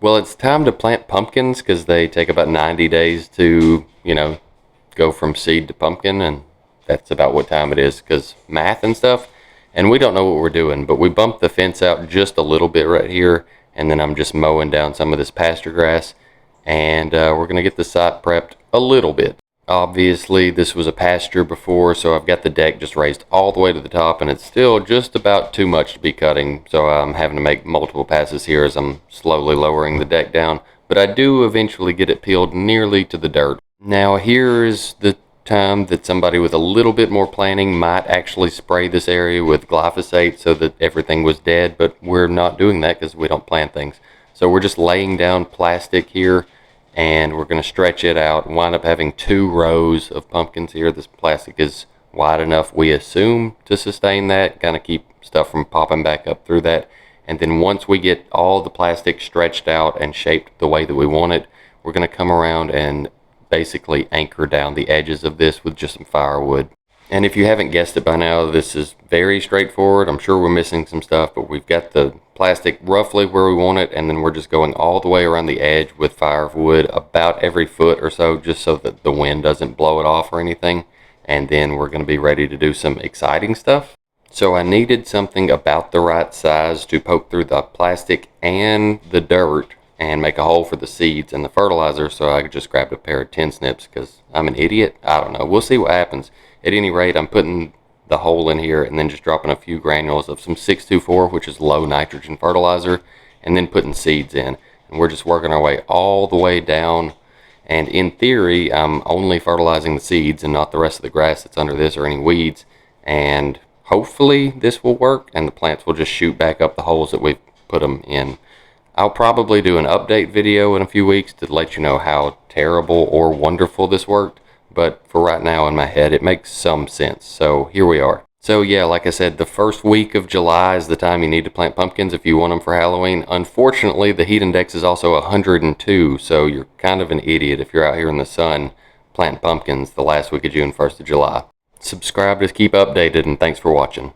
Well, it's time to plant pumpkins because they take about 90 days to, go from seed to pumpkin, and that's about what time it is because math and stuff. And we don't know what we're doing, but we bumped the fence out just a little bit right here, and then I'm just mowing down some of this pasture grass, and we're going to get the site prepped a little bit. Obviously, this was a pasture before, so I've got the deck just raised all the way to the top, and it's still just about too much to be cutting, so I'm having to make multiple passes here as I'm slowly lowering the deck down, but I do eventually get it peeled nearly to the dirt. Now, here's the time that somebody with a little bit more planning might actually spray this area with glyphosate so that everything was dead, but we're not doing that because we don't plant things. So we're just laying down plastic here, and we're going to stretch it out and wind up having 2 rows of pumpkins here. This plastic is wide enough, we assume, to sustain that, kind of keep stuff from popping back up through that. And then once we get all the plastic stretched out and shaped the way that we want it, we're going to come around and basically anchor down the edges of this with just some firewood. And if you haven't guessed it by now, this is very straightforward. I'm sure we're missing some stuff, but we've got the plastic roughly where we want it, and then we're just going all the way around the edge with firewood about every foot or so, just so that the wind doesn't blow it off or anything. And then we're going to be ready to do some exciting stuff. So I needed something about the right size to poke through the plastic and the dirt and make a hole for the seeds and the fertilizer, so I just grabbed a pair of tin snips because I'm an idiot. I don't know. We'll see what happens. At any rate, I'm putting the hole in here and then just dropping a few granules of some 624, which is low nitrogen fertilizer, and then putting seeds in. And we're just working our way all the way down. And in theory, I'm only fertilizing the seeds and not the rest of the grass that's under this or any weeds. And hopefully this will work and the plants will just shoot back up the holes that we've put them in. I'll probably do an update video in a few weeks to let you know how terrible or wonderful this worked. But for right now in my head, it makes some sense. So here we are. So yeah, like I said, the first week of July is the time you need to plant pumpkins if you want them for Halloween. Unfortunately, the heat index is also 102, so you're kind of an idiot if you're out here in the sun planting pumpkins the last week of June, 1st of July. Subscribe to keep updated, and thanks for watching.